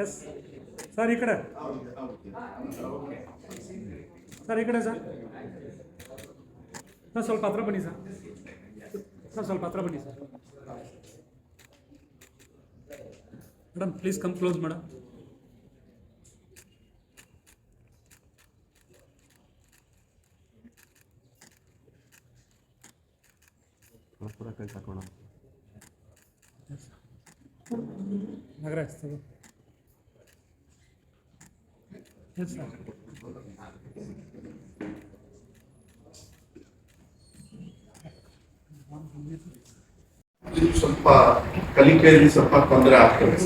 Yes sir, ಈ ಕಡೆ sir, ಈ ಕಡೆ ಸರ್. ಸರ್ ಸ್ವಲ್ಪ ಹತ್ರ ಬನ್ನಿ ಸರ್. ಸರ್ ಸ್ವಲ್ಪ ಹತ್ರ ಬನ್ನಿ sir. Madam please come close madam. Nagaraj sir. Yes sir. ಸ್ವಲ್ಪ ಕಲಿಕೆಯಲ್ಲಿ ಸ್ವಲ್ಪ ತೊಂದರೆ ಆಗ್ತದೆ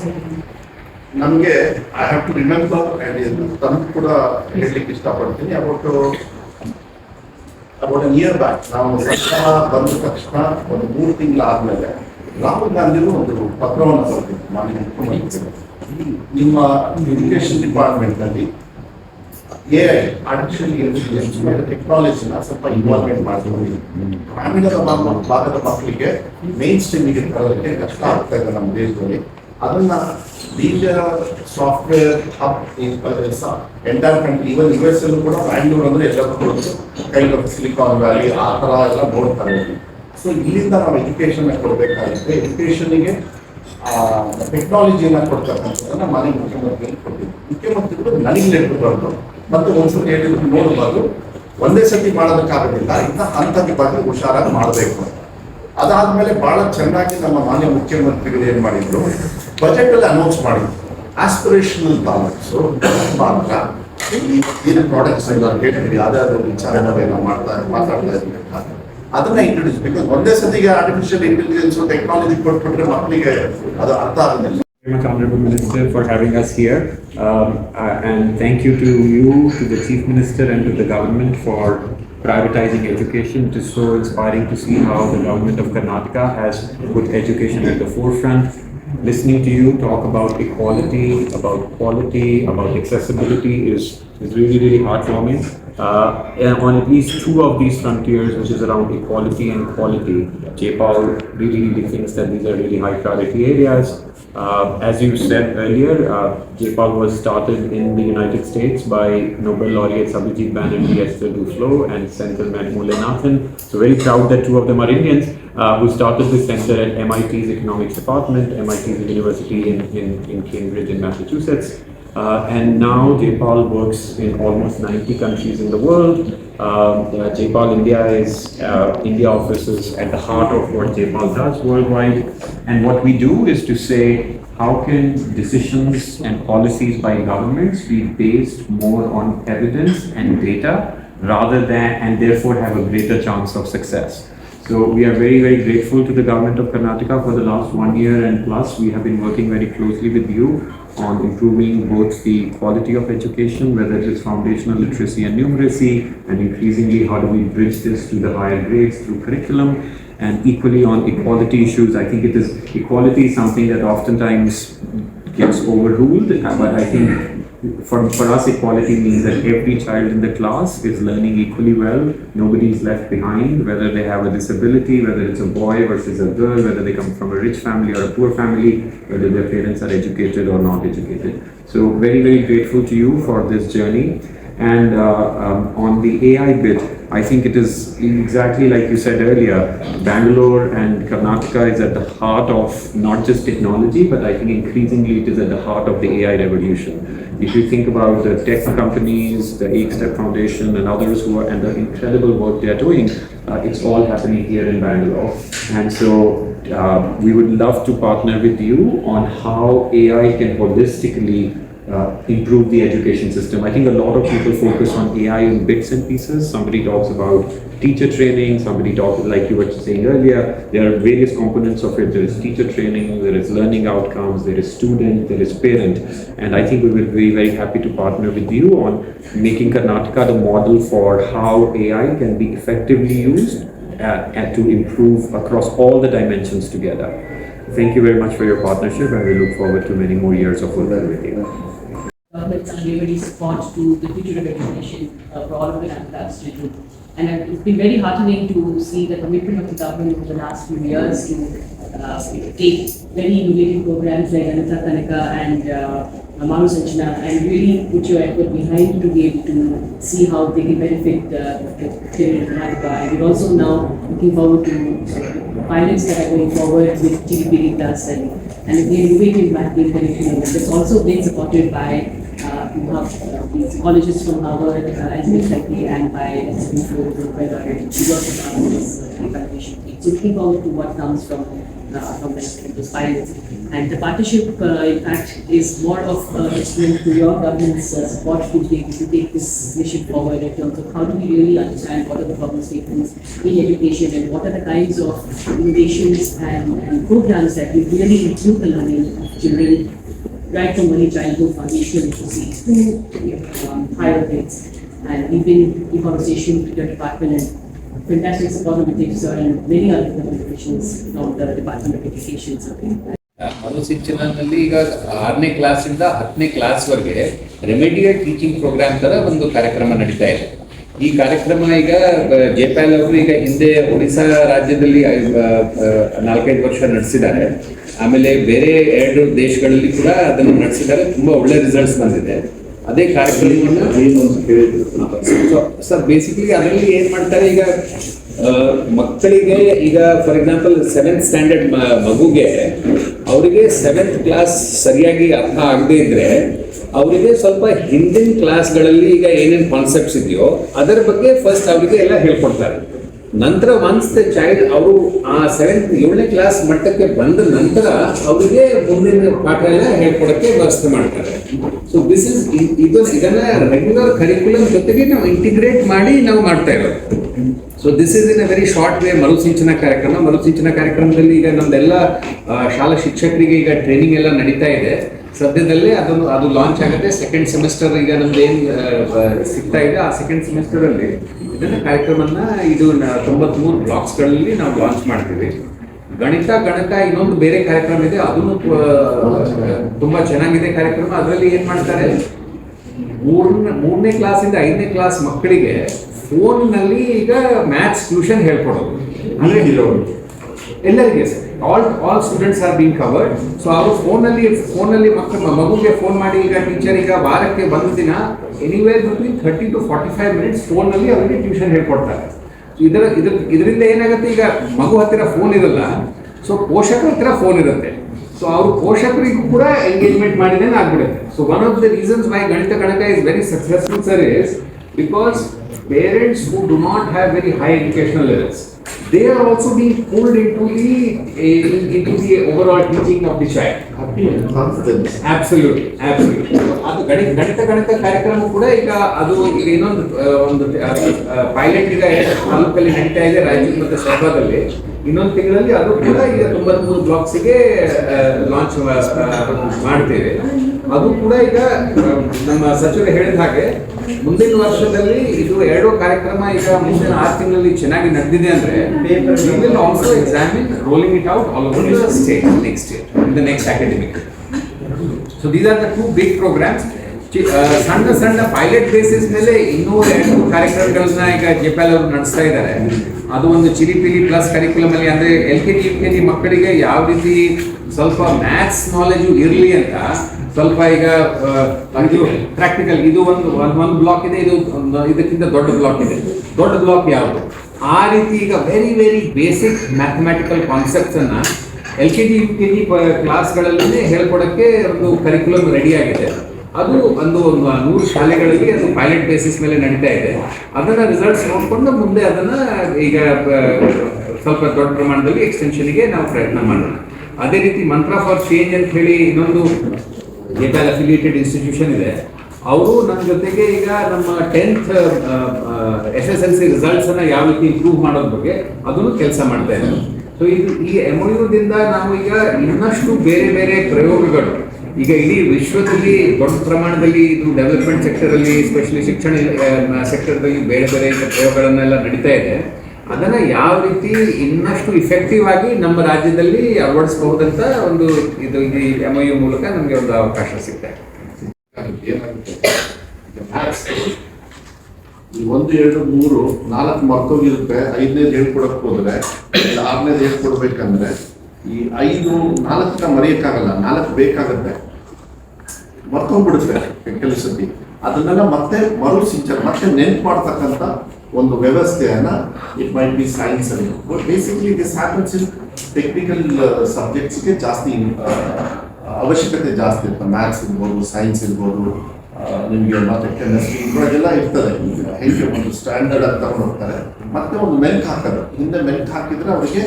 ನಮಗೆ. ಐ ಹ್ಯಾವ್ ಟು ರಿಮೆಂಬರ್ ತನಕ ಕೂಡ ಹೇಳಲಿಕ್ಕೆ ಇಷ್ಟಪಡ್ತೀನಿ. ಅಬೌಟ್ ಇಯರ್ ಬ್ಯಾಕ್ ನಾವು ಸರ್ಕಾರ ಬಂದ ತಕ್ಷಣ ಒಂದು 3 ತಿಂಗಳಾದ್ಮೇಲೆ ರಾಹುಲ್ ಗಾಂಧಿಗೂ ಒಂದು ಪತ್ರವನ್ನು ಬರೆದಿತ್ತು ಮಾನ್ಯ ಮುಖ್ಯಮಂತ್ರಿಗಳು. ನಿಮ್ಮ ಎಜುಕೇಶನ್ ಡಿಪಾರ್ಟ್ಮೆಂಟ್ ನಲ್ಲಿ AI ಆರ್ಟಿಫಿಷಿಯಲ್ ಇಂಟೆಲಿಜೆನ್ಸ್ ಮತ್ತು ಟೆಕ್ನಾಲಜಿನ ಸ್ವಲ್ಪ ಇನ್ವಾಲ್ವ್ಮೆಂಟ್ ಮಾಡ್ತೀವಿ. ಗ್ರಾಮೀಣದ ಭಾಗದ ಮಕ್ಕಳಿಗೆ ಮೇನ್ ಸ್ಟ್ರೀಮಿಗೆ ತರೋದಕ್ಕೆ ಕಷ್ಟ ಆಗ್ತಾ ಇದೆ ನಮ್ಮ ದೇಶದಲ್ಲಿ. ಅದನ್ನ ಈಗ software hub entire country, even US ಅಲ್ಲೂ ಕೂಡ ಬ್ಯಾಂಗ್ಳೂರ್ ಅಂದ್ರೆ ಎಲ್ಲರೂ ಕೈಂಡ್ ಆಫ್ ಸಿಲಿಕಾನ್ ವ್ಯಾಲಿ ಆ ಥರ ಎಲ್ಲ ನೋಡ್ತಾರೆ. ಸೊ ಇಲ್ಲಿಂದ ನಾವು ಎಜುಕೇಶನ್ ಕೊಡಬೇಕಾಗುತ್ತೆ. ಎಜುಕೇಶನ್ಗೆ ಟೆಕ್ನಾಲಜಿನ ಕೊಡ್ತಕ್ಕಂಥದ್ದನ್ನ ಮಾನ್ಯ ಮುಖ್ಯಮಂತ್ರಿಗಳು ಕೊಟ್ಟಿದ್ರು. ಮುಖ್ಯಮಂತ್ರಿಗಳು ನನಗೆ ಲೆಟರ್ ಬರೆದು ಮತ್ತೆ ಒಂದ್ಸತಿ ಹೇಳಿದ್ರು ನೋಡಬಾರ್ದು, ಒಂದೇ ಸತಿ ಮಾಡೋದಕ್ಕಾಗೋದಿಲ್ಲ, ಇಂಥ ಹಂತದ ಬಗ್ಗೆ ಹುಷಾರಾಗಿ ಮಾಡಬೇಕು. ಅದಾದ್ಮೇಲೆ ಬಹಳ ಚೆನ್ನಾಗಿ ನಮ್ಮ ಮಾನ್ಯ ಮುಖ್ಯಮಂತ್ರಿಗಳು ಏನ್ ಮಾಡಿದ್ರು, ಬಜೆಟ್ ಅಲ್ಲಿ ಅನೌನ್ಸ್ ಮಾಡಿದ್ರು ಆಸ್ಪಿರೇಷನಲ್ ಬ್ಯಾಲೆನ್ಸ್ ಮಾತ್ರ ಏನು ಪ್ರಾಡಕ್ಟ್ಸ್ ಹೇಳಿದ್ರಿ ಯಾವ್ದಾದ್ರು ವಿಚಾರಗಳನ್ನ ಮಾತಾಡ್ತಾ ಇದ್ದೀವಿ ಅದನ್ನ ಇಂಟ್ರೊಡ್ಯೂಸ್. ಬಿಕಾಸ್ ಒಂದೇ ಸತಿಗೆ ಆರ್ಟಿಫಿಷಿಯಲ್ ಇಂಟೆಲಿಜೆನ್ಸ್ ಟೆಕ್ನಾಲಜಿ ಕೊಟ್ಬಿಟ್ರೆ ಮಕ್ಕಳಿಗೆ ಅದು ಅರ್ಥ ಆಗೋದಿಲ್ಲ. Very much, Honorable Minister, for having us here, and thank you to you, to the Chief Minister, and to the government for privatizing education. It is so inspiring to see how the government of Karnataka has put education at the forefront. Listening to you talk about equality, about quality, about accessibility is really, really heartwarming. And on at least 2 of these frontiers, which is around equality and quality, Jayapal really, really thinks that these are really high priority areas. As you said earlier, Jayapal was started in the United States by Nobel laureate Abhijit Banerjee, Esther Duflo, and Senator Mullainathan. So very proud that 2 of them are Indians who started this center at MIT's Economics Department, MIT's University in Cambridge in Massachusetts. And now Jayapal works in almost 90 countries in the world. Jayapal India office is at the heart of what Jayapal does worldwide. And what we do is to say, how can decisions and policies by governments be based more on evidence and data rather than, and therefore have a greater chance of success. So we are very, very grateful to the government of Karnataka. For the last 1 year and plus, we have been working very closely with you on improving both the quality of education, whether it is foundational literacy and numeracy, and increasingly how do we bridge this to the higher grades through curriculum, and equally on equality issues. I think it is equality is something that oftentimes gets overruled, but I think for us equality means that every child in the class is learning equally well. Nobody is left behind, whether they have a disability, whether it's a boy versus a girl, whether they come from a rich family or a poor family, whether their parents are educated or not educated. So very, very grateful to you for this journey. And on the AI bit, I think it is exactly like you said earlier, Bangalore and Karnataka is at the heart of not just technology, but I think increasingly it is at the heart of the AI revolution. If you think about the tech companies, the Step Foundation and others and the incredible work they are doing, it's all happening here in Bangalore. And so we would love to partner with you on how AI can holistically improve the education system. I think a lot of people focus on AI in bits and pieces. Somebody talks about teacher training, somebody talks, like you were saying earlier, there are various components of it. There is teacher training, there is learning outcomes, there is student, there is parent. And I think we will be very happy to partner with you on making Karnataka the model for how AI can be effectively used and to improve across all the dimensions together. Thank you very much for your partnership, and we look forward to many more years of work with you. Government's unwavering support to the future of education for all of the Karnataka students. And it's been very heartening to see the commitment of the government over the last few years to take very innovative programs like Anita Kanaka and Manu Sanchana and really put your effort behind to be able to see how they can benefit the children in Karnataka. And we're also now looking forward to pilots that are going forward with GDP class and the innovative mathematical curriculum. That's also being supported by these colleges from Harvard, SMSIT, and by So looking forward to what comes from those pilots. And the partnership, in fact, is more of a testament to your government's support to take this mission forward in terms of how do we really understand what are the problem statements in education and what are the kinds of innovations and programs that will really improve the learning of children right from early childhood foundation to higher grades. And we've been in conversation with your department and fantastic support of the sir and many other officials from the Department of Education. ಮರುಸಿಂಚನಲ್ಲಿ ಈಗ 6ನೇ ಕ್ಲಾಸಿಂದ 10ನೇ ಕ್ಲಾಸ್ವರೆಗೆ remedial teaching program ತರ ಒಂದು ಕಾರ್ಯಕ್ರಮ ನಡೀತಾ ಇದೆ. ಈ ಕಾರ್ಯಕ್ರಮ ಈಗ ಜೆಪಾಲ್ ಅವರು ಈಗ ಹಿಂದೆ ಒಡಿಶಾ ರಾಜ್ಯದಲ್ಲಿ 4-5 ವರ್ಷ ನಡೆಸಿದ್ದಾರೆ. ಆಮೇಲೆ ಬೇರೆ 2 ದೇಶಗಳಲ್ಲಿ ಕೂಡ ಅದನ್ನು ನಡೆಸಿದ್ದಾರೆ. ತುಂಬಾ ಒಳ್ಳೆ ರಿಸಲ್ಟ್ಸ್ ಬಂದಿದೆ. ಅದೇ ಕಾರ್ಯಕ್ರಮವನ್ನು ಸರ್ ಬೇಸಿಕಲಿ ಅದರಲ್ಲಿ ಏನ್ ಮಾಡ್ತಾರೆ, ಈಗ ಮಕ್ಕಳಿಗೆ ಈಗ ಫಾರ್ ಎಕ್ಸಾಂಪಲ್ 7th ಸ್ಟ್ಯಾಂಡರ್ಡ್ ಮಗುಗೆ ಅವರಿಗೆ 7th ಕ್ಲಾಸ್ ಸರಿಯಾಗಿ ಅರ್ಥ ಆಗದೇ ಇದ್ರೆ ಅವರಿಗೆ ಸ್ವಲ್ಪ ಹಿಂದಿನ ಕ್ಲಾಸ್ಗಳಲ್ಲಿ ಈಗ ಏನೇನು ಕಾನ್ಸೆಪ್ಟ್ಸ್ ಇದೆಯೋ ಅದರ ಬಗ್ಗೆ ಫಸ್ಟ್ ಅವರಿಗೆ ಎಲ್ಲ ಹೇಳ್ಕೊಡ್ತಾರೆ. ನಂತರ ಒನ್ಸ್ ದ ಚೈಲ್ಡ್ ಅವರು ಆ 7ನೇ ಕ್ಲಾಸ್ ಮಟ್ಟಕ್ಕೆ ಬಂದ ನಂತರ ಅವರಿಗೆ ಮುಂದಿನ ಪಾಠ ಎಲ್ಲ ಹೇಳ್ಕೊಡಕ್ಕೆ ವ್ಯವಸ್ಥೆ ಮಾಡ್ತಾರೆ. ಸೊ ದಿಸ್ ಇಸ್ ಇದನ್ನ ರೆಗ್ಯುಲರ್ ಕರಿಕ್ಯುಲಮ್ ಜೊತೆಗೆ ನಾವು ಇಂಟಿಗ್ರೇಟ್ ಮಾಡಿ ನಾವು ಮಾಡ್ತಾ ಇರೋದು. So this is in a very short way ಮರುಸಿಂಚನ ಕಾರ್ಯಕ್ರಮ. ಮರುಸಿಂಚನ ಕಾರ್ಯಕ್ರಮದಲ್ಲಿ ಈಗ ನಮ್ದೆಲ್ಲ ಶಾಲಾ ಶಿಕ್ಷಕರಿಗೆ ಈಗ ಟ್ರೈನಿಂಗ್ ಎಲ್ಲ ನಡೀತಾ ಇದೆ. ಸದ್ಯದಲ್ಲೇ ಅದು ಲಾಂಚ್ ಆಗುತ್ತೆ. 2nd ಸೆಮಿಸ್ಟರ್ ಈಗ ನಮ್ದು ಏನು ಸಿಗ್ತಾ ಇದೆ ಆ 2nd ಸೆಮಿಸ್ಟರ್ ಅಲ್ಲಿ ಇದನ್ನ ಕಾರ್ಯಕ್ರಮನ ಇದು 93 ಬ್ಲಾಕ್ಸ್ಗಳಲ್ಲಿ ನಾವು ಲಾಂಚ್ ಮಾಡ್ತೀವಿ. ಗಣಿತ ಗಣಕ ಇನ್ನೊಂದು ಬೇರೆ ಕಾರ್ಯಕ್ರಮ ಇದೆ, ಅದನ್ನು ತುಂಬಾ ಚೆನ್ನಾಗಿದೆ ಕಾರ್ಯಕ್ರಮ. ಅದರಲ್ಲಿ ಏನ್ ಮಾಡ್ತಾರೆ, 3ನೇ ಕ್ಲಾಸಿಂದ 5ನೇ ಕ್ಲಾಸ್ ಮಕ್ಕಳಿಗೆ ಫೋನ್ ನಲ್ಲಿ ಈಗ ಮ್ಯಾಥ್ಸ್ ಟ್ಯೂಷನ್ ಹೇಳ್ಕೊಡೋದು ಎಲ್ಲರಿಗೆ sir. All students are being covered. So ಅವರು ಫೋನಲ್ಲಿ ಮಗುಗೆ ಫೋನ್ ಮಾಡಿ ಈಗ ಟೀಚರ್ ಈಗ ವಾರಕ್ಕೆ ಒಂದು ದಿನ ಎನಿವೇರ್ ಬಿಟ್ವೀನ್ 30 to 45 ಮಿನಿಟ್ಸ್ ಫೋನಲ್ಲಿ ಅವರಿಗೆ ಟ್ಯೂಷನ್ ಹೇಳ್ಕೊಡ್ತಾರೆ. ಇದರಿಂದ ಏನಾಗುತ್ತೆ, ಈಗ ಮಗು ಹತ್ತಿರ ಫೋನ್ ಇರಲ್ಲ, ಸೊ ಪೋಷಕರ ಹತ್ತಿರ ಫೋನ್ ಇರುತ್ತೆ. ಸೊ ಅವರು ಪೋಷಕರಿಗೂ ಕೂಡ ಎಂಗೇಜ್ಮೆಂಟ್ ಮಾಡಿದ್ರೆ ಆಗ್ಬಿಡುತ್ತೆ. So one of the reasons why ಗಣಿತ ಗಣಕ is very successful sir is because parents who do not have very high educational levels, they are also being pulled into the overall teaching of the child. Absolutely. ಅದು ಗಣಿತ ಕಾರ್ಯಕ್ರಮ ಕೂಡ ಈಗ ಅದು ಈಗ ಒಂದು ಪೈಲಟ್ ಈಗ ತಾಲೂಕಲ್ಲಿ ನಡೀತಾ ಇದೆ, ರಾಯಚೂರು ಮತ್ತು ಶಾಬಾದಲ್ಲಿ. ಇನ್ನೊಂದು ತಿಂಗಳಲ್ಲಿ ಅದು ಕೂಡ ಈಗ 93 ಬ್ಲಾಕ್ಸ್ಗೆ ಲಾಂಚ್ ಮಾಡ್ತೇವೆ. ಅದು ಕೂಡ ಈಗ ನಮ್ಮ ಸಚಿವರು ಹೇಳಿದ ಹಾಗೆ ಮುಂದಿನ ವರ್ಷದಲ್ಲಿ ಇದು 2 ಕಾರ್ಯಕ್ರಮ ಈಗ ಮುಂದಿನ 6 ತಿಂಗಳಲ್ಲಿ ಚೆನ್ನಾಗಿ ನಡೆದಿದೆ ಅಂದ್ರೆ we will also examine rolling it out all over the state next year in the next academic year. So these are the 2 big programs. ಸಣ್ಣ ಪೈಲಟ್ ಬೇಸಿಸ್ ಮೇಲೆ ಇನ್ನೂ 2 ಕಾರ್ಯಕ್ರಮಗಳನ್ನ ಈಗ ಜೆಪಾಲ್ ಅವರು ನಡೆಸ್ತಾ ಇದ್ದಾರೆ. ಅದು ಒಂದು ಚಿರಿಪಿಲಿ ಪ್ಲಸ್ ಕರಿಕ್ಯುಲಮ್ ಅಲ್ಲಿ ಅಂದ್ರೆ LKG UKG ಮಕ್ಕಳಿಗೆ ಯಾವ ರೀತಿ ಸ್ವಲ್ಪ ಮ್ಯಾಥ್ಸ್ ನಾಲೆಜು ಇರಲಿ ಅಂತ ಸ್ವಲ್ಪ ಈಗ ಇದು ಪ್ರಾಕ್ಟಿಕಲ್ ಇದು ಒಂದು ಬ್ಲಾಕ್ ಇದೆ, ಇದು ಇದಕ್ಕಿಂತ ದೊಡ್ಡ ಬ್ಲಾಕ್ ಇದೆ. ದೊಡ್ಡ ಬ್ಲಾಕ್ ಯಾವುದು ಆ ರೀತಿ ಈಗ very very basic mathematical concepts ಅನ್ನ LKG UKG ಕ್ಲಾಸ್ಗಳಲ್ಲಿ ಹೇಳ್ಕೊಡಕ್ಕೆ ಒಂದು ಕರಿಕ್ಯುಲಮ್ ರೆಡಿ ಆಗಿದೆ. ಅದು ಒಂದು 100 ಶಾಲೆಗಳಲ್ಲಿ ಅದು ಪೈಲಟ್ ಬೇಸಿಸ್ ಮೇಲೆ ನಡೀತಾ ಇದೆ. ಅದನ್ನ ರಿಸಲ್ಟ್ಸ್ ನೋಡಿಕೊಂಡು ಮುಂದೆ ಅದನ್ನ ಈಗ ಸ್ವಲ್ಪ ದೊಡ್ಡ ಪ್ರಮಾಣದಲ್ಲಿ ಎಕ್ಸ್ಟೆನ್ಷನ್ಗೆ ನಾವು ಪ್ರಯತ್ನ ಮಾಡೋಣ. ಅದೇ ರೀತಿ ಮಂತ್ರ ಫಾರ್ ಚೇಂಜ್ ಅಂತ ಹೇಳಿ ಇನ್ನೊಂದು ಜೆಪಾಲ್ ಅಫಿಲಿಯೇಟೆಡ್ ಇನ್ಸ್ಟಿಟ್ಯೂಷನ್ ಇದೆ. ಅವರು ನನ್ನ ಜೊತೆಗೆ ಈಗ ನಮ್ಮ 10th SSLC ರಿಸಲ್ಟ್ಸ್ ಅನ್ನ ಯಾವ ರೀತಿ ಇಂಪ್ರೂವ್ ಮಾಡೋದ್ರ ಬಗ್ಗೆ ಅದನ್ನು ಕೆಲಸ ಮಾಡ್ತಾ ಇದ್ದಾರೆ. ಸೊ ಇದು ಈ MOU ದಿಂದ ನಾವು ಈಗ ಇನ್ನಷ್ಟು ಬೇರೆ ಬೇರೆ ಪ್ರಯೋಗಗಳು ಈಗ ಇಡೀ ವಿಶ್ವದಲ್ಲಿ ದೊಡ್ಡ ಪ್ರಮಾಣದಲ್ಲಿ ಇದು ಡೆವಲಪ್ಮೆಂಟ್ ಸೆಕ್ಟರ್ ಅಲ್ಲಿ ಎಸ್ಪೆಷಲಿ ಶಿಕ್ಷಣ ಸೆಕ್ಟರ್ದಲ್ಲಿ ಬೇರೆ ಬೇರೆ ಪ್ರಯೋಗಗಳನ್ನೆಲ್ಲ ನಡೀತಾ ಇದೆ. ಅದನ್ನ ಯಾವ ರೀತಿ ಇನ್ನಷ್ಟು ಇಫೆಕ್ಟಿವ್ ಆಗಿ ನಮ್ಮ ರಾಜ್ಯದಲ್ಲಿ ಅಳವಡಿಸಬಹುದಂತ ಒಂದು ಇದು ಈ MOU ಮೂಲಕ ನಮಗೆ ಒಂದು ಅವಕಾಶ ಸಿಗ್ತಾ ಇದೆ. ಈ 1, 2, 3, 4 ಮರ್ತೋಗಿರುತ್ತೆ, 5ನೇದು ಹೇಳ್ಕೊಡಕ್ ಹೋದ್ರೆ 6ನೇದು ಹೇಳ್ಕೊಡ್ಬೇಕಂದ್ರೆ ಈ 5, 4 ಮರೆಯಕ್ಕಾಗಲ್ಲ, 4 ಬೇಕಾಗತ್ತೆ, ಮರ್ತೋಗ್ಬಿಡುತ್ತೆ ಕೆಲವು ಸತಿ. ಅದನ್ನೆಲ್ಲ ಮತ್ತೆ ಮರುಸಿಂಚನೆ ಮತ್ತೆ ನೆನ್ಪು ಮಾಡ್ತಕ್ಕಂಥ ಒಂದು ವ್ಯವಸ್ಥೆಯನ್ನ ಇಟ್ ಮೈಟ್ ಬಿ ಸೈನ್ಸ್ ಅಲ್ಲಿ. Basically this happens in technical ಸಬ್ಜೆಕ್ಟ್ಸ್ಗೆ ಜಾಸ್ತಿ ಅವಶ್ಯಕತೆ ಜಾಸ್ತಿ ಇರ್ತದೆ. ಮ್ಯಾಥ್ಸ್ ಇರ್ಬೋದು, ಸೈನ್ಸ್ ಇರ್ಬೋದು, ನಿಮಗೆ ಮತ್ತೆ ಕೆಮಿಸ್ಟ್ರಿ ಇವಾಗೆಲ್ಲ ಇರ್ತದೆ. ಹೇಗೆ ಒಂದು ಸ್ಟ್ಯಾಂಡರ್ಡ್ ಅಂತ ತಗೊಂಡು ಹೋಗ್ತಾರೆ, ಮತ್ತೆ ಒಂದು ಮೆಲ್ಕ್ ಹಾಕೋದು, ಹಿಂದೆ ಮೆಲ್ಕ್ ಹಾಕಿದ್ರೆ ಅವರಿಗೆ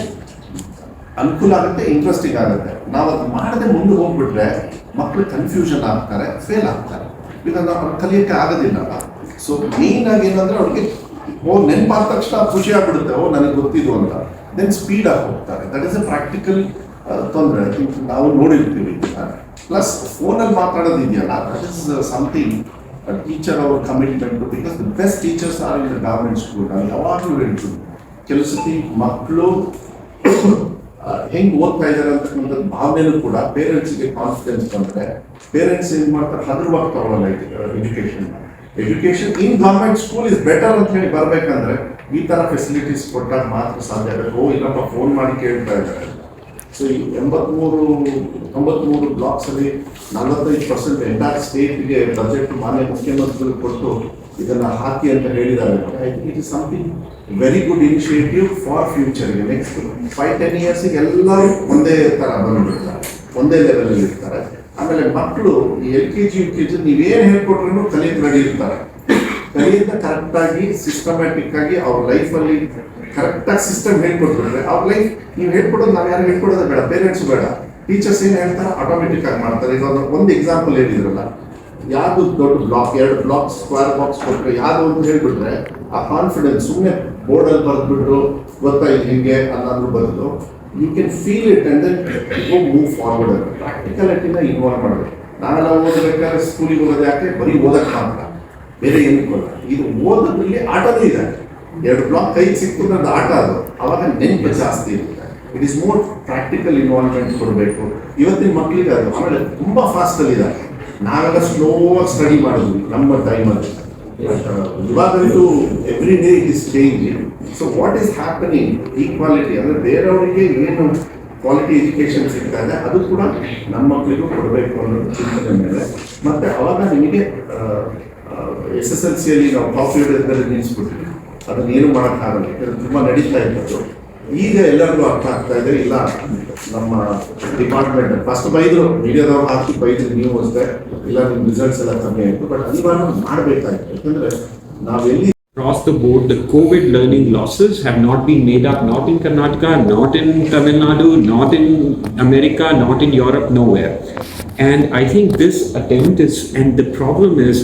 ಅನುಕೂಲ ಆಗುತ್ತೆ, ಇಂಟ್ರೆಸ್ಟಿಂಗ್ ಆಗುತ್ತೆ. ನಾವು ಅದು ಮಾಡದೆ ಮುಂದೆ ಹೋಗ್ಬಿಟ್ರೆ ಮಕ್ಕಳು ಕನ್ಫ್ಯೂಷನ್ ಆಗ್ತಾರೆ, ಫೇಲ್ ಆಗ್ತಾರೆ, ಈಗ ನಾವು ಕಲಿಯೋಕ್ಕೆ ಆಗೋದಿಲ್ಲ. ಸೊ ಮೇನ್ ಆಗಿ ಏನಂದ್ರೆ ಅವ್ರಿಗೆ ನೆನಪಾದ ತಕ್ಷಣ ಖುಷಿ ಆಗ್ಬಿಡುತ್ತೆ, ನನಗೆ ಗೊತ್ತಿದ್ದು ಅಂತ, ದೆನ್ ಸ್ಪೀಡ್ ಆಗಿ ಹೋಗ್ತಾರೆ. ದಟ್ ಇಸ್ ಎ ಪ್ರಾಕ್ಟಿಕಲ್ ತೊಂದರೆ ನಾವು ನೋಡಿರ್ತೀವಿ. ಪ್ಲಸ್ ಫೋನಲ್ಲಿ ಮಾತಾಡೋದು ಇದೆಯಲ್ಲ, ದಟ್ ಇಸ್ ಸಮಥಿಂಗ್ ಟೀಚರ್ ಅವ್ರ commitment, because the best teachers R in the government school. ನಾನು ಯಾವಾಗಲೂ ಹೇಳ್ತೀನಿ, ಕೆಲವು ಸತಿ ಮಕ್ಕಳು ಹೆಂಗೆ ಓದ್ತಾ ಇದ್ದಾರೆ ಅಂತಕ್ಕಂಥದ್ದು ಭಾವನೆನೂ ಕೂಡ ಪೇರೆಂಟ್ಸ್ಗೆ ಕಾನ್ಫಿಡೆನ್ಸ್ ಬಂದರೆ ಪೇರೆಂಟ್ಸ್ ಏನು ಮಾಡ್ತಾರೆ, ಹಗುರವಾಗಿ ತಗೊಳ್ಳಲ್ಲ education in government school is better ಅಂತ ಹೇಳಿ ಬರಬೇಕಂದ್ರೆ ಈ ಥರ ಫೆಸಿಲಿಟೀಸ್ ಕೊಟ್ಟಾಗ ಮಾತ್ರ ಸಾಧ್ಯ ಆಗುತ್ತೆ. ಇಲ್ಲಪ್ಪ ಫೋನ್ ಮಾಡಿ ಕೇಳ್ತಾ ಇದ್ದಾರೆ. ಸೊ ಈ 93 ಬ್ಲಾಕ್ಸಲ್ಲಿ 45% ಎಂಟೈರ್ ಸ್ಟೇಟ್ಗೆ ಬಜೆಟ್ ಮಾನ್ಯ ಮುಖ್ಯಮಂತ್ರಿಗಳು ಕೊಟ್ಟು ಇದನ್ನು ಹಾಕಿ ಅಂತ ಹೇಳಿದ್ದಾರೆ. It is something very good initiative for ಫ್ಯೂಚರ್ಗೆ. ನೆಕ್ಸ್ಟ್ 5-10 ಇಯರ್ಸಿಗೆ ಎಲ್ಲರೂ ಒಂದೇ ಥರ ಬಂದುಬಿಡ್ತಾರೆ, ಒಂದೇ ಲೆವೆಲಲ್ಲಿ ಇರ್ತಾರೆ. ಆಮೇಲೆ ಮಕ್ಕಳು LKG UKG ನೀವೇನು ಹೇಳ್ಕೊಟ್ರೂ ಕಲಿಯೋದು ರೆಡಿ ಇರ್ತಾರೆ. ಕಲಿಯಿಂದ ಕರೆಕ್ಟಾಗಿ ಸಿಸ್ಟಮ್ಯಾಟಿಕ್ ಆಗಿ ಅವ್ರ ಲೈಫಲ್ಲಿ ಕರೆಕ್ಟಾಗಿ ಸಿಸ್ಟಮ್ ಹೇಳ್ಕೊಟ್ಬಿಟ್ರೆ ಅವ್ರ ಲೈಫ್, ನೀವು ಹೇಳ್ಕೊಡೋದು ನಾವು ಯಾರು ಹೇಳ್ಕೊಡೋದು ಬೇಡ, ಪೇರೆಂಟ್ಸ್ ಬೇಡ, ಟೀಚರ್ಸ್ ಏನು ಹೇಳ್ತಾರೆ ಆಟೋಮೆಟಿಕ್ ಆಗಿ ಮಾಡ್ತಾರೆ. ಈಗ ಒಂದು ಎಕ್ಸಾಂಪಲ್ ಹೇಳಿದ್ರಲ್ಲ, ಯಾವುದು ದೊಡ್ಡ ಬ್ಲಾಕ್, 2 ಬ್ಲಾಕ್ ಸ್ಕ್ವೇರ್ ಬಾಕ್ಸ್ ಕೊಟ್ಟರೆ ಯಾವುದು ಅಂತ ಹೇಳ್ಬಿಟ್ರೆ ಆ ಕಾನ್ಫಿಡೆನ್ಸ್ ಸುಮ್ಮನೆ ಬೋರ್ಡಲ್ಲಿ ಬರೆದ್ಬಿಟ್ಟು ಗೊತ್ತಾ ಇದು ಹಿಂಗೆ ಅನ್ನೋದ್ರ ಬದಲು you can feel it and then move forward ಅಂತ ಪ್ರಾಕ್ಟಿಕಲಿಟಿನ ಇನ್ವಾಲ್ವ್ ಮಾಡಬೇಕು. ನಾವೆಲ್ಲ ಓದಬೇಕಾದ್ರೆ ಸ್ಕೂಲಿಗೆ ಹೋಗೋದು ಯಾಕೆ, ಬರೀ ಓದಕ್ಕೆ ಮಾತ್ರ, ಬೇರೆ ಏನಕ್ಕೆ ಬರಲ್ಲ. ಇದು ಓದೋದ್ರಲ್ಲಿ ಆಟನೂ ಇದೆ. 2 ಬ್ಲಾಕ್ ಕೈಗೆ ಸಿಕ್ಕಿದ್ರೆ ಅದು ಆಟ, ಅದು ಅವಾಗ ನೆನಪು ಜಾಸ್ತಿ ಇರುತ್ತೆ. It is more practical involvement ಕೊಡಬೇಕು ಇವತ್ತಿನ ಮಕ್ಕಳಿಗೆ. ಅದು ಆಮೇಲೆ ತುಂಬ ಫಾಸ್ಟಲ್ಲಿ ಇದೆ. ನಾವೆಲ್ಲ ಸ್ಲೋ ಆಗಿ ಸ್ಟಡಿ ಮಾಡಿದ್ವಿ ನಮ್ಮ ಟೈಮಲ್ಲಿ. ಇವಾಗಂತೂ every day it is changing. So what is happening, equality ಅಂದರೆ ಬೇರೆಯವರಿಗೆ ಏನು ಕ್ವಾಲಿಟಿ ಎಜುಕೇಷನ್ ಸಿಗ್ತಾ ಇದೆ ಅದು ಕೂಡ ನಮ್ಮ ಮಕ್ಕಳಿಗೂ ಕೊಡಬೇಕು ಅನ್ನೋ ಚಿಂತನೆ ಮೇಲೆ. ಮತ್ತು ಅವಾಗ ನಿಮಗೆ SSLCಯಲ್ಲಿ ನಾವು ಟಾಪ್ ಲೀಡರ್ದಲ್ಲಿ ನಿಲ್ಲಿಸ್ಬಿಟ್ವಿ, ಅದನ್ನೇನು ಮಾಡೋಕ್ಕಾಗಲ್ಲ, ತುಂಬ ನಡೀತಾ ಇತ್ತು. ಈಗ ಎಲ್ಲರಿಗೂ ಅರ್ಥ ಆಗ್ತಾ ಇದೆ. ಇಲ್ಲ ನಮ್ಮ ಡಿಪಾರ್ಟ್ಮೆಂಟ್ ಫಸ್ಟ್ ಬೈದ್ರು, ಮೀಡಿಯಾದವ್ರು ಹಾಕಿ ಬೈದ್ರು, ನೀವು ಅಷ್ಟೇ, ಇಲ್ಲ ನಿಮ್ಮ ರಿಸಲ್ಟ್ಸ್ ಎಲ್ಲ ಕಮ್ಮಿ ಆಯಿತು. ಬಟ್ ಅನಿವಾರ್ಯ ಮಾಡಬೇಕಾಯ್ತು, ಯಾಕಂದರೆ ನಾವೆಲ್ಲಿ across the board, the COVID learning losses have not been made up, not in Karnataka, not in Tamil Nadu, not in America, not in Europe, nowhere. And I think this attempt is, and the problem is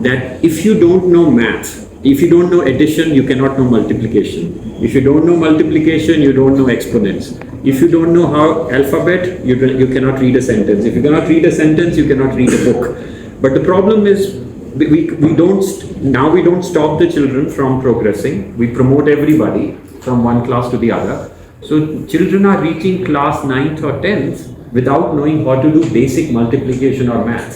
that if you don't know math, if you don't know addition, you cannot know multiplication. If you don't know multiplication, you don't know exponents. If you don't know how alphabet, you cannot read a sentence. If you cannot read a sentence, you cannot read a book. But the problem is, we don't stop the children from progressing. We promote everybody from one class to the other. So children are reaching class 9th or 10th without knowing how to do basic multiplication or math.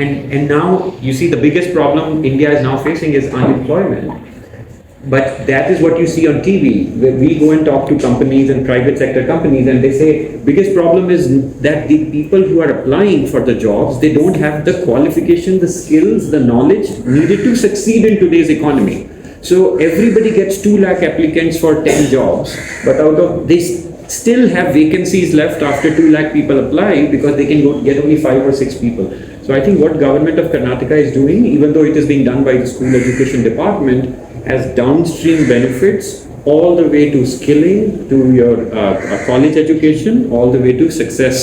And now you see the biggest problem India is now facing is unemployment. But that is what you see on TV. Where we go and talk to companies and private sector companies, and they say biggest problem is that the people who are applying for the jobs, they don't have the qualification, the skills, the knowledge needed to succeed in today's economy. So everybody gets 2 lakh applicants for 10 jobs, but out of this still have vacancies left after 2 lakh people apply because they can get only 5 or 6 people. So I think what government of Karnataka is doing, even though it is being done by the school education department, has downstream benefits all the way to skilling, to your college education, all the way to success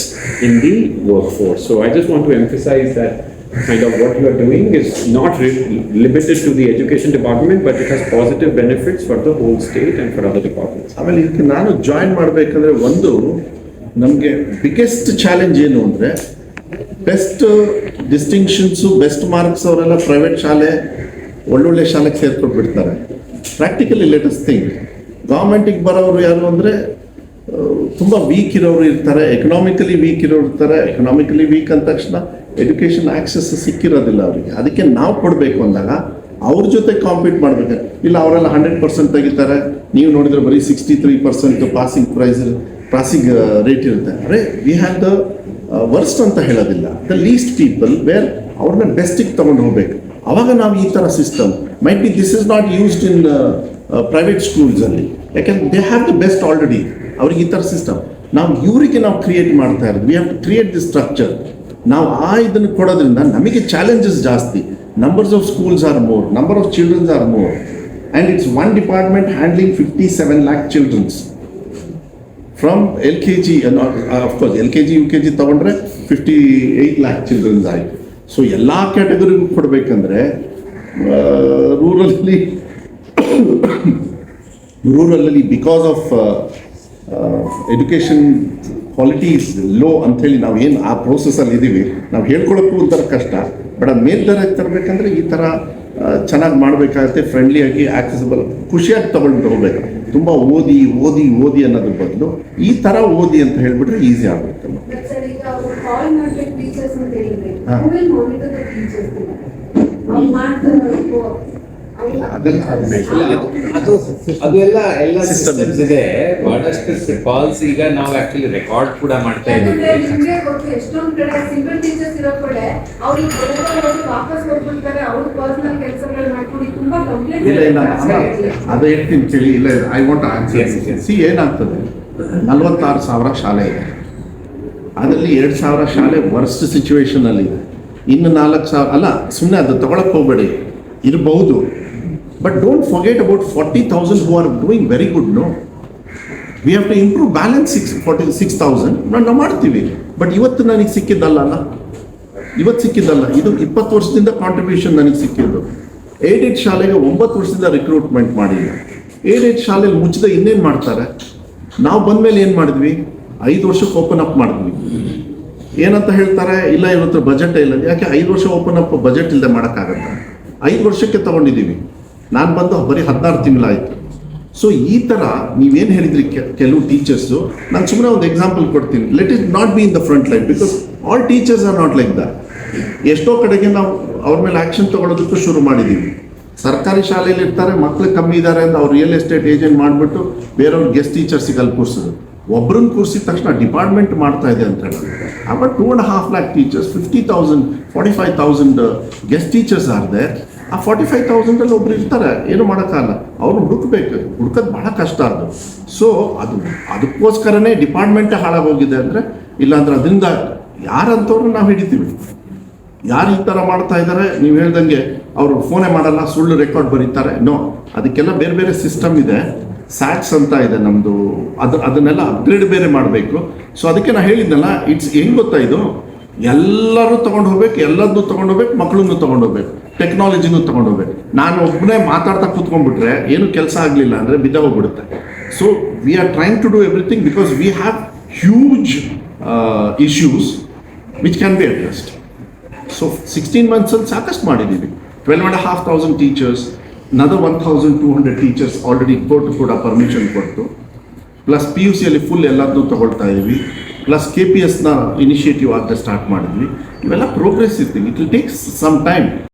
in the workforce. So I just want to emphasize that kind of what you are doing is not limited to the education department, but it has positive benefits for the whole state and for other departments. ಆಮೇಲೆ ಇದಕ್ಕೆ ನಾನು join ಮಾಡಬೇಕಂದ್ರೆ ಒಂದು ನಮಗೆ biggest challenge ಏನು ಅಂದರೆ, best ಡಿಸ್ಟಿಂಕ್ಷನ್ಸು, best marks ಅವರೆಲ್ಲ private ಶಾಲೆ, ಒಳ್ಳೊಳ್ಳೆ ಶಾಲೆಗೆ ಸೇರ್ಕೊಂಡ್ಬಿಡ್ತಾರೆ. ಪ್ರಾಕ್ಟಿಕಲಿ ಲೆಟ್ ಅಸ್ ಥಿಂಕ್, ಗೌರ್ಮೆಂಟಿಗೆ ಬರೋರು ಯಾರು ಅಂದರೆ ತುಂಬ ವೀಕ್ ಇರೋರು ಇರ್ತಾರೆ, ಎಕನಾಮಿಕಲಿ ವೀಕ್ ಇರೋರು ಇರ್ತಾರೆ. ಎಕನಾಮಿಕಲಿ ವೀಕ್ ಅಂದ ತಕ್ಷಣ ಎಜುಕೇಷನ್ ಆಕ್ಸೆಸ್ ಸಿಕ್ಕಿರೋದಿಲ್ಲ ಅವರಿಗೆ. ಅದಕ್ಕೆ ನಾವು ಕೊಡಬೇಕು ಅಂದಾಗ ಅವ್ರ ಜೊತೆ ಕಾಂಪೀಟ್ ಮಾಡ್ಬೇಕು. ಇಲ್ಲ ಅವರೆಲ್ಲ 100% ತೆಗಿತಾರೆ, ನೀವು ನೋಡಿದ್ರೆ ಬರೀ 63% ಪಾಸಿಂಗ್ ರೇಟ್ ಇರುತ್ತೆ. ಅರೆ ವಿ ಹ್ಯಾವ್ ದ ವರ್ಸ್ಟ್ ಅಂತ ಹೇಳೋದಿಲ್ಲ, ದ ಲೀಸ್ಟ್ ಪೀಪಲ್ ವೇರ್ ಅವ್ರನ್ನ ಬೆಸ್ಟಿಗೆ ತೊಗೊಂಡು ಹೋಗ್ಬೇಕು. ಅವಾಗ ನಾವು ಈ ಥರ system might be this is not used in private ಸ್ಕೂಲ್ಸಲ್ಲಿ, ಯಾಕೆಂದ್ರೆ they have the best already. ಅವ್ರಿಗೆ ಈ ಥರ ಸಿಸ್ಟಮ್ ನಾವು ಇವರಿಗೆ ನಾವು ಕ್ರಿಯೇಟ್ ಮಾಡ್ತಾ ಇರೋದು. We have to create the structure. ನಾವು ಇದನ್ನು ಕೊಡೋದ್ರಿಂದ ನಮಗೆ ಚಾಲೆಂಜಸ್ ಜಾಸ್ತಿ. Numbers of schools are more, number of childrens are more, and it's one department handling 57 lakh childrens from LKG. Of course LKG UKG ತೊಗೊಂಡ್ರೆ 58 lakh ಚಿಲ್ಡ್ರನ್ಸ್ ಆಯಿತು. So ಎಲ್ಲ ಕ್ಯಾಟಗರಿಗೂ ಕೊಡಬೇಕಂದ್ರೆ ರೂರಲಲ್ಲಿ because of education quality is low ಅಂಥೇಳಿ ನಾವು ಏನು ಆ ಪ್ರೋಸೆಸ್ಸಲ್ಲಿ ಇದ್ದೀವಿ. ನಾವು ಹೇಳ್ಕೊಳ್ಳೋಕ್ಕೂ ಒಂಥರ ಕಷ್ಟ. ಬಟ್ ಅದು ಮೇಲ್ದರಕ್ಕೆ ತರಬೇಕಂದ್ರೆ ಈ ಥರ ಚೆನ್ನಾಗಿ ಮಾಡಬೇಕಾಗತ್ತೆ. ಫ್ರೆಂಡ್ಲಿಯಾಗಿ ಆಕ್ಸೆಸಿಬಲ್ ಖುಷಿಯಾಗಿ ತೊಗೊಂಡು ಹೋಗ್ಬೇಕು. ತುಂಬ ಓದಿ ಓದಿ ಓದಿ ಅನ್ನೋದ್ರ ಬದಲು ಈ ಥರ ಓದಿ ಅಂತ ಹೇಳಿಬಿಟ್ರೆ ಈಸಿ ಆಗುತ್ತೆ. ಅದು ಎಲ್ಲ ಸಿಸ್ಟಮ್ಸ್ ಇದೆ. ಬಹಳಷ್ಟು ಕಾಲ್ಸ್ ಈಗ ನಾವು ಆಕ್ಚುಲಿ ರೆಕಾರ್ಡ್ ಕೂಡ ಮಾಡ್ತಾ ಇದ್ದೀವಿ. ಎಷ್ಟೊಂದು ಕಡೆ ಸಿಂಗಲ್ ಟೀಚರ್ಸ್ ಇರೋ ಕಡೆ ಅವ್ರಿಗೆ ವಾಪಸ್ ಹೋಗ್ಬಿಡ್ತಾರೆ, ಅವ್ರ ಪರ್ಸನಲ್ ಕೆಲಸಗಳು ಮಾಡ್ಕೊಂಡು ತುಂಬಾ ಕಂಪ್ಲೇಂಟ್. ಅದೇ ಹೇಳ್ತೀನಿ ಕೇಳಿ. ಇಲ್ಲ ಐ ವಾಂಟ್ ಆನ್ಸರ್. ಸಿ ಏನಾಗ್ತದೆ, 46,000 ಶಾಲೆ ಇದೆ, ಅದರಲ್ಲಿ 2,000 ಶಾಲೆ ವರ್ಸ್ಟ್ ಸಿಚುವೇಶನಲ್ಲಿ ಇದೆ. ಇನ್ನು 4,000 ಅಲ್ಲ, ಸುಮ್ಮನೆ ಅದು ತಗೊಳಕ್ಕೆ ಹೋಗಬೇಡಿ, ಇರಬಹುದು. But don't forget about 40,000 who are doing very good. No, we have to improve balance. 46,000 ನಾವು ಮಾಡ್ತೀವಿ. ಬಟ್ ಇವತ್ತು ನನಗೆ ಸಿಕ್ಕಿದ್ದಲ್ಲ, ಇವತ್ತು ಸಿಕ್ಕಿದ್ದಲ್ಲ, ಇದು 20 ವರ್ಷದಿಂದ ಕಾಂಟ್ರಿಬ್ಯೂಷನ್ ನನಗೆ ಸಿಕ್ಕಿದ್ದು. ಏಡೆಡ್ ಶಾಲೆಗೆ 9 ವರ್ಷದಿಂದ ರಿಕ್ರೂಟ್ಮೆಂಟ್ ಮಾಡಿಲ್ಲ. ಏಡೆಡ್ ಶಾಲೆಯಲ್ಲಿ ಮುಚ್ಚಿದ ಇನ್ನೇನು ಮಾಡ್ತಾರೆ? ನಾವು ಬಂದಮೇಲೆ ಏನು ಮಾಡಿದ್ವಿ? 5 ವರ್ಷಕ್ಕೆ ಓಪನ್ ಅಪ್ ಮಾಡಿದ್ವಿ. ಏನಂತ ಹೇಳ್ತಾರೆ, ಇಲ್ಲ ಇವತ್ತು ಬಜೆಟ್ ಇಲ್ಲ. ಯಾಕೆ 5 ವರ್ಷ ಓಪನ್ ಅಪ್ ಬಜೆಟ್ ಇಲ್ಲದೆ ಮಾಡೋಕ್ಕಾಗತ್ತೆ? 5 ವರ್ಷಕ್ಕೆ ತೊಗೊಂಡಿದ್ದೀವಿ. ನಾನು ಬಂದು ಬರೀ 16 ತಿಂಗಳಾಯಿತು. ಸೊ ಈ ಥರ ನೀವೇನು ಹೇಳಿದ್ರಿ ಕೆಲವು ಟೀಚರ್ಸು, ನಾನು ಸುಮ್ಮನೆ ಒಂದು ಎಕ್ಸಾಂಪಲ್ ಕೊಡ್ತೀನಿ. Let it not be in the front line because all teachers R not like that. ಎಷ್ಟೋ ಕಡೆಗೆ ನಾವು ಅವ್ರ ಮೇಲೆ ಆ್ಯಕ್ಷನ್ ತೊಗೊಳೋದಕ್ಕೂ ಶುರು ಮಾಡಿದ್ದೀವಿ. ಸರ್ಕಾರಿ ಶಾಲೆಯಲ್ಲಿ ಇರ್ತಾರೆ, ಮಕ್ಕಳು ಕಮ್ಮಿ ಇದ್ದಾರೆ ಅಂತ ಅವ್ರು ರಿಯಲ್ ಎಸ್ಟೇಟ್ ಏಜೆಂಟ್ ಮಾಡಿಬಿಟ್ಟು ಬೇರೆಯವ್ರು ಗೆಸ್ಟ್ ಟೀಚರ್ಸಿಗೆ ಅಲ್ಲಿ ಕೂರಿಸೋದು. ಒಬ್ಬರನ್ನ ಕೂರಿಸಿದ ತಕ್ಷಣ ಡಿಪಾರ್ಟ್ಮೆಂಟ್ ಮಾಡ್ತಾ ಇದೆ ಅಂತ ಹೇಳಿ. About 2.5 lakh teachers, 50,000, 45,000 guest teachers ಆರ್ದೆ. ಆ 45,000 ಒಬ್ರು ಇರ್ತಾರೆ, ಏನು ಮಾಡೋಕ್ಕಾಗಲ್ಲ. ಅವ್ರು ಹುಡುಕೋದು ಭಾಳ ಕಷ್ಟ ಅದು. ಸೊ ಅದಕ್ಕೋಸ್ಕರನೇ ಡಿಪಾರ್ಟ್ಮೆಂಟೇ ಹಾಳಾಗೋಗಿದೆ. ಅಂದರೆ ಇಲ್ಲಾಂದ್ರೆ ಅದರಿಂದ ಯಾರಂತವ್ರು ನಾವು ಹಿಡಿತೀವಿ. ಯಾರು ಈ ಥರ ಮಾಡ್ತಾ ಇದ್ದಾರೆ, ನೀವು ಹೇಳ್ದಂಗೆ ಅವರು ಫೋನೇ ಮಾಡಲ್ಲ, ಸುಳ್ಳು ರೆಕಾರ್ಡ್ ಬರೀತಾರೆ. ನೋ, ಅದಕ್ಕೆಲ್ಲ ಬೇರೆ ಬೇರೆ ಸಿಸ್ಟಮ್ ಇದೆ. ಸ್ಯಾಟ್ಸ್ ಅಂತ ಇದೆ ನಮ್ಮದು, ಅದನ್ನೆಲ್ಲ ಅಪ್ಗ್ರೇಡ್ ಬೇರೆ ಮಾಡಬೇಕು. ಸೊ ಅದಕ್ಕೆ ನಾನು ಹೇಳಿದ್ನಲ್ಲ, ಇಟ್ಸ್ ಹೆಂಗೆ ಗೊತ್ತಾ, ಇದು ಎಲ್ಲರೂ ತೊಗೊಂಡು ಹೋಗ್ಬೇಕು, ಎಲ್ಲದನ್ನೂ ತೊಗೊಂಡು ಹೋಗ್ಬೇಕು, ಮಕ್ಕಳನ್ನು ತೊಗೊಂಡು ಹೋಗ್ಬೇಕು, ಟೆಕ್ನಾಲಜಿನೂ ತೊಗೊಂಡು ಹೋಗ್ಬೇಕು. ನಾನು ಒಬ್ಬನೇ ಮಾತಾಡ್ತಾ ಕೂತ್ಕೊಂಡ್ಬಿಟ್ರೆ ಏನು ಕೆಲಸ ಆಗಲಿಲ್ಲ ಅಂದರೆ ಬಿದ್ದ ಹೋಗ್ಬಿಡುತ್ತೆ. So we are trying to do everything because we have huge issues which can be addressed. So 16 monthsಲ್ಲಿ ಸಾಕಷ್ಟು ಮಾಡಿದ್ದೀವಿ. 12,500 teachers, another 1,200 teachers already court ಕೂಡ ಪರ್ಮಿಷನ್ ಕೊಟ್ಟು, ಪ್ಲಸ್ PUCಯಲ್ಲಿ ಫುಲ್ ಎಲ್ಲದನ್ನೂ ತೊಗೊಳ್ತಾ ಇದ್ದೀವಿ. ಪ್ಲಸ್ KPSನ ಇನಿಷಿಯೇಟಿವ್ ಆಗದೆ ಸ್ಟಾರ್ಟ್ ಮಾಡಿದ್ವಿ. ಇವೆಲ್ಲ ಪ್ರೋಗ್ರೆಸ್ ಇರ್ತೀವಿ. It will take some time.